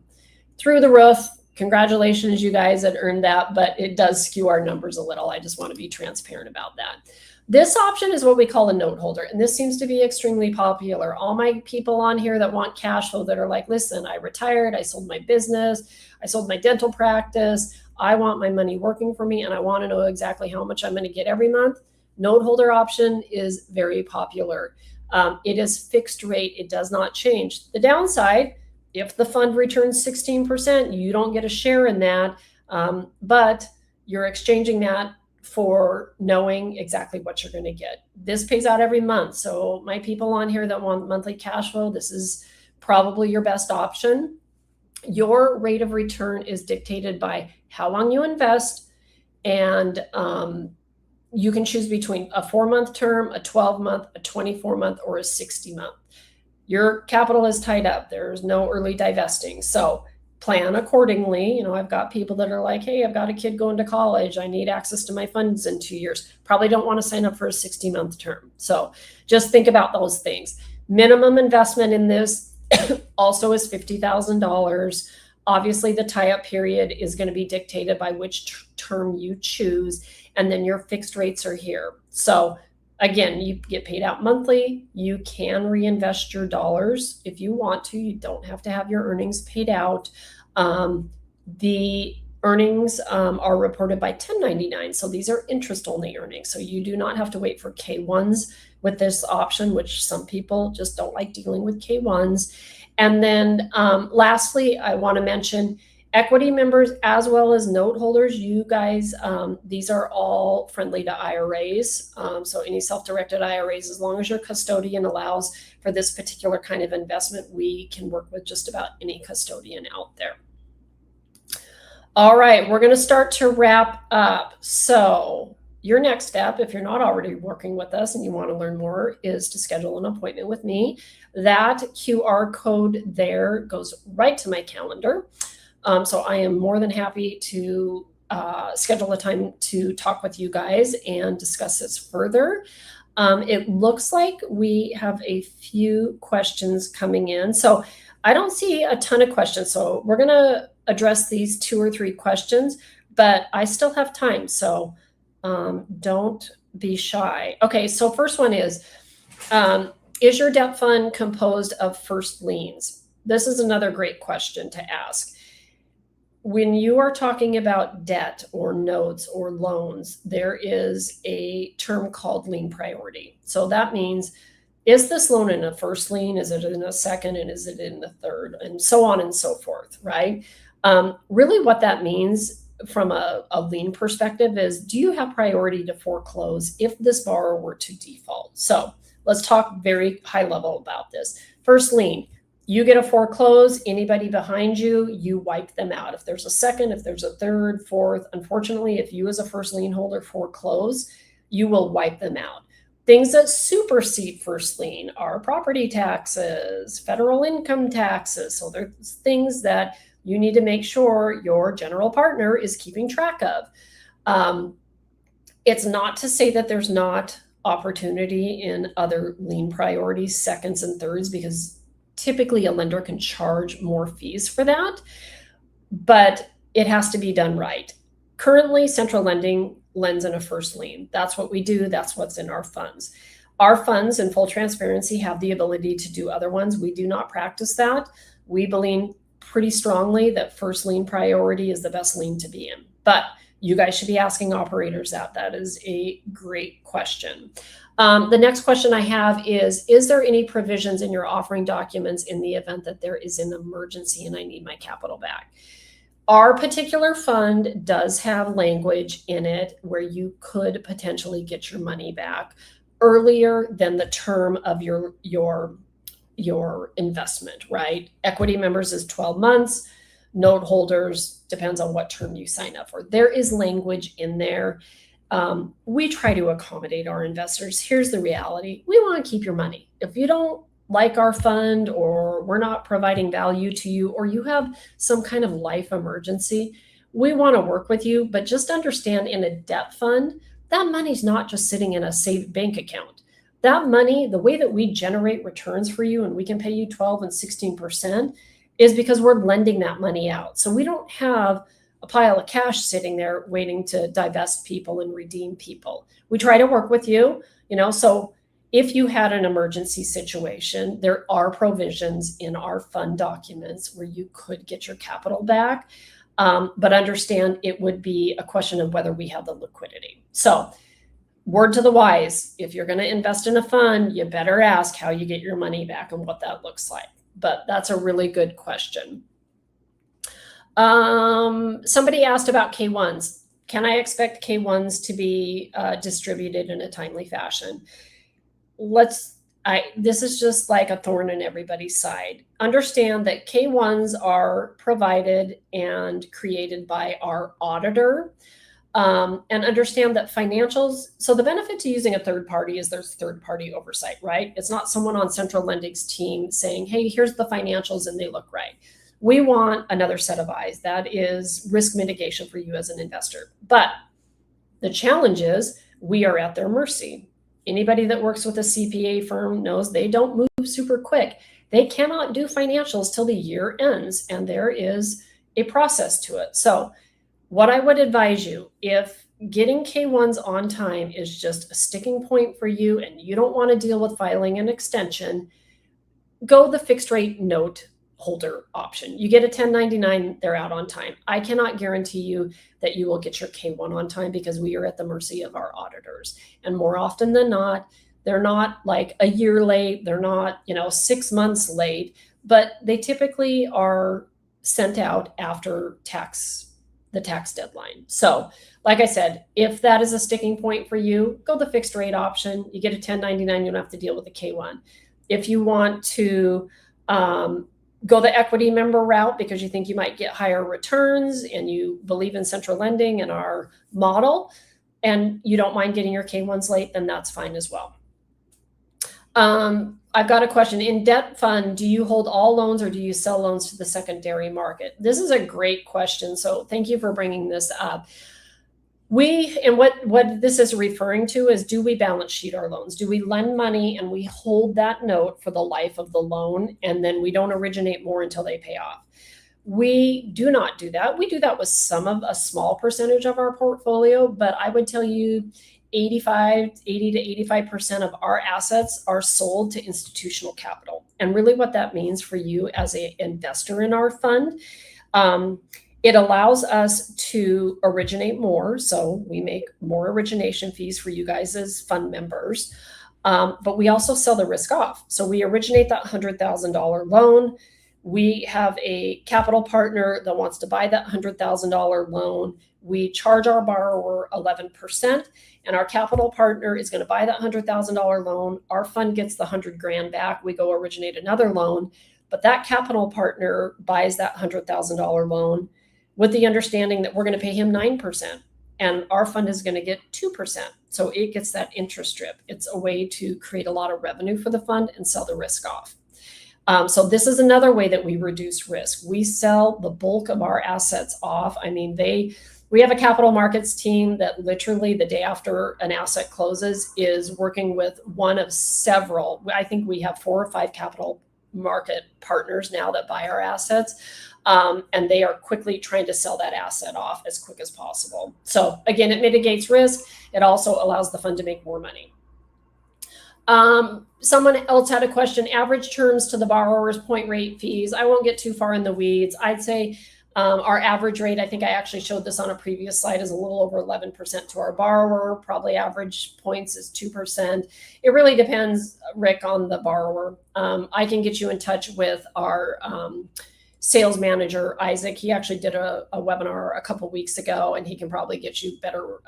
through the roof. Congratulations, you guys that earned that, but it does skew our numbers a little. I just want to be transparent about that. This option is what we call a note holder, and this seems to be extremely popular. All my people on here that want cash flow, that are like, listen, I retired, I sold my business, I sold my dental practice, I want my money working for me, and I want to know exactly how much I'm going to get every month. Note holder option is very popular. It is fixed rate. It does not change. The downside, if the fund returns 16%, you don't get a share in that, but you're exchanging that for knowing exactly what you're going to get. This pays out every month. So my people on here that want monthly cash flow, this is probably your best option. Your rate of return is dictated by how long you invest, and you can choose between a 4-month term, a 12-month, a 24-month, or a 60-month. Your capital is tied up. There's no early divesting. So plan accordingly. I've got people that are like, hey, I've got a kid going to college. I need access to my funds in 2 years. Probably don't want to sign up for a 60-month term. So just think about those things. Minimum investment in this also is $50,000. Obviously, the tie-up period is going to be dictated by which term you choose, and then your fixed rates are here. So again, you get paid out monthly. You can reinvest your dollars if you want to. You don't have to have your earnings paid out. The earnings are reported by 1099. So these are interest-only earnings. So you do not have to wait for K1s with this option, which some people just don't like dealing with K1s. And then lastly, I want to mention equity members as well as note holders. You guys, these are all friendly to IRAs. So any self-directed IRAs, as long as your custodian allows for this particular kind of investment, we can work with just about any custodian out there. All right, we're going to start to wrap up. So your next step, if you're not already working with us and you want to learn more, is to schedule an appointment with me. That QR code there goes right to my calendar. So I am more than happy to schedule a time to talk with you guys and discuss this further. It looks like we have a few questions coming in. So I don't see a ton of questions. So we're going to address these 2 or 3 questions, but I still have time. So don't be shy. Okay, so first one is your debt fund composed of first liens? This is another great question to ask. when you are talking about debt or notes or loans, there is a term called lien priority. So that means, is this loan in a first lien? Is it in a second? And is it in the third? And so on and so forth, right? Really, what that means from a lien perspective is, do you have priority to foreclose if this borrower were to default? So let's talk very high level about this. First lien, you get a foreclose, anybody behind you, you wipe them out. If there's a second, if there's a third, fourth, unfortunately, if you as a first lien holder foreclose, you will wipe them out. Things that supersede first lien are property taxes, federal income taxes. So there's things that you need to make sure your general partner is keeping track of. It's not to say that there's not opportunity in other lien priorities, seconds and thirds, because typically a lender can charge more fees for that, but it has to be done right. Currently, Central Lending lends in a first lien. That's what we do. That's what's in our funds. Our funds, in full transparency, have the ability to do other ones. We do not practice that. We believe pretty strongly that first lien priority is the best lien to be in. But you guys should be asking operators that. That is a great question. The next question I have is there any provisions in your offering documents in the event that there is an emergency and I need my capital back? Our particular fund does have language in it where you could potentially get your money back earlier than the term of your investment, right? Equity members is 12 months. Note holders depends on what term you sign up for. There is language in there. We try to accommodate our investors. Here's the reality. We want to keep your money. If you don't like our fund, or we're not providing value to you, or you have some kind of life emergency, we want to work with you. But just understand, in a debt fund, that money's not just sitting in a safe bank account. That money, the way that we generate returns for you and we can pay you 12 and 16%, is because we're lending that money out. So we don't have a pile of cash sitting there waiting to divest people and redeem people. We try to work with you, so if you had an emergency situation, there are provisions in our fund documents where you could get your capital back. But understand, it would be a question of whether we have the liquidity. So word to the wise, if you're going to invest in a fund, you better ask how you get your money back and what that looks like. But that's a really good question. Somebody asked about K1s. Can I expect K1s to be distributed in a timely fashion? This is just like a thorn in everybody's side. Understand that K1s are provided and created by our auditor. And understand that financials, so the benefit to using a third party is there's third party oversight, right? It's not someone on Central Lending's team saying, hey, here's the financials and they look right. We want another set of eyes. That is risk mitigation for you as an investor. But the challenge is we are at their mercy. Anybody that works with a CPA firm knows they don't move super quick. They cannot do financials till the year ends, and there is a process to it. So what I would advise you, if getting K1s on time is just a sticking point for you and you don't want to deal with filing an extension, go the fixed rate note holder option. You get a 1099, they're out on time. I cannot guarantee you that you will get your K1 on time because we are at the mercy of our auditors. And more often than not, they're not like a year late, they're not, 6 months late, but they typically are sent out after the tax deadline. So like I said, if that is a sticking point for you, go the fixed rate option. You get a 1099, you don't have to deal with the K1. If you want to go the equity member route because you think you might get higher returns and you believe in Central Lending and our model, and you don't mind getting your K1s late, then that's fine as well. I've got a question. In debt fund, do you hold all loans or do you sell loans to the secondary market? This is a great question. So thank you for bringing this up. What this is referring to is, do we balance sheet our loans? Do we lend money and we hold that note for the life of the loan and then we don't originate more until they pay off? We do not do that. We do that with a small percentage of our portfolio, but I would tell you 80 to 85% of our assets are sold to institutional capital. And really what that means for you as an investor in our fund It allows us to originate more, so we make more origination fees for you guys as fund members. But we also sell the risk off. So we originate that $100,000 loan. We have a capital partner that wants to buy that $100,000 loan. We charge our borrower 11%, and our capital partner is going to buy that $100,000 loan. Our fund gets the 100 grand back. We go originate another loan, but that capital partner buys that $100,000 loan with the understanding that we're going to pay him 9%, and our fund is going to get 2%. So it gets that interest strip. It's a way to create a lot of revenue for the fund and sell the risk off. So this is another way that we reduce risk. We sell the bulk of our assets off. I mean, we have a capital markets team that literally the day after an asset closes is working with one of several. I think we have 4 or 5 capital market partners now that buy our assets. And they are quickly trying to sell that asset off as quick as possible. So again, it mitigates risk. It also allows the fund to make more money. Someone else had a question, average terms to the borrowers, point rate fees. I won't get too far in the weeds. I'd say our average rate, I think I actually showed this on a previous slide, is a little over 11% to our borrower. Probably average points is 2%. It really depends, Rick, on the borrower. I can get you in touch with our sales manager, Isaac. He actually did a webinar a couple weeks ago, and he can probably get you better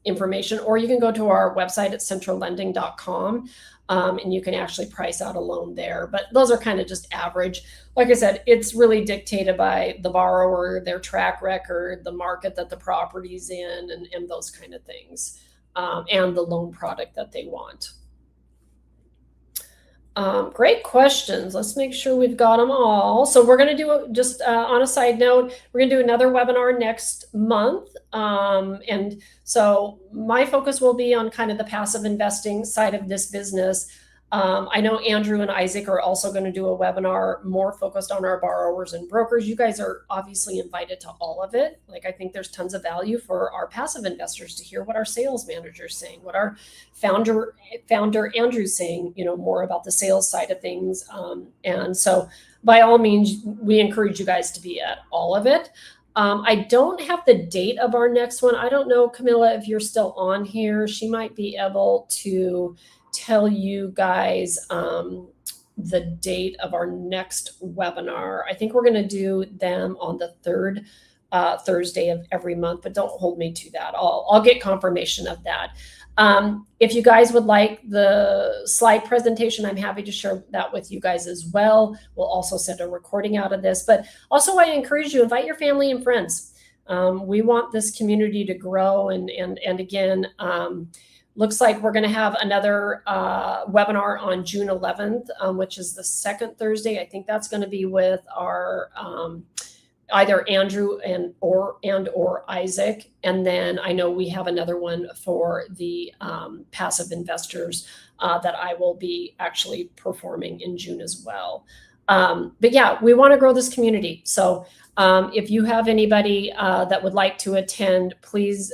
information. Or you can go to our website at centrallending.com. And you can actually price out a loan there. But those are kind of just average. Like I said, it's really dictated by the borrower, their track record, the market that the property's in, and those kind of things, and the loan product that they want. Great questions. Let's make sure we've got them all. So we're going to do, just on a side note, we're going to do another webinar next month. And so my focus will be on kind of the passive investing side of this business. I know Andrew and Isaac are also going to do a webinar more focused on our borrowers and brokers. You guys are obviously invited to all of it. Like, I think there's tons of value for our passive investors to hear what our sales manager is saying, what our founder Andrew's saying, more about the sales side of things. And so by all means, we encourage you guys to be at all of it. I don't have the date of our next one. I don't know, Camilla, if you're still on here. She might be able to tell you guys the date of our next webinar. I think we're going to do them on the third Thursday of every month, but don't hold me to that. I'll get confirmation of that. If you guys would like the slide presentation, I'm happy to share that with you guys as well. We'll also send a recording out of this, but also I encourage you, invite your family and friends. We want this community to grow, and again, looks like we're going to have another webinar on June 11th, which is the second Thursday. I think that's going to be with our either Andrew or Isaac. And then I know we have another one for the passive investors that I will be actually performing in June as well. But yeah, we want to grow this community. So if you have anybody that would like to attend, please,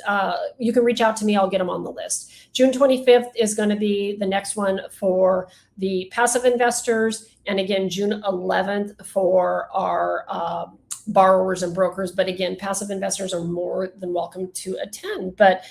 you can reach out to me. I'll get them on the list. June 25th is going to be the next one for the passive investors. And again, June 11th for our borrowers and brokers. But again, passive investors are more than welcome to attend. But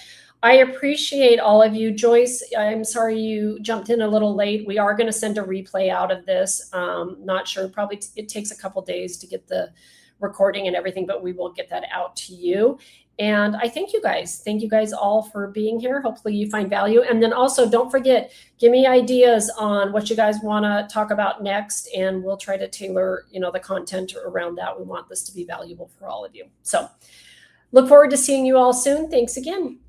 I appreciate all of you. Joyce, I'm sorry you jumped in a little late. We are going to send a replay out of this. Not sure, probably it takes a couple days to get the recording and everything, but we will get that out to you. And I thank you guys all for being here. Hopefully you find value. And then also don't forget, give me ideas on what you guys want to talk about next, and we'll try to tailor, the content around that. We want this to be valuable for all of you. So look forward to seeing you all soon. Thanks again.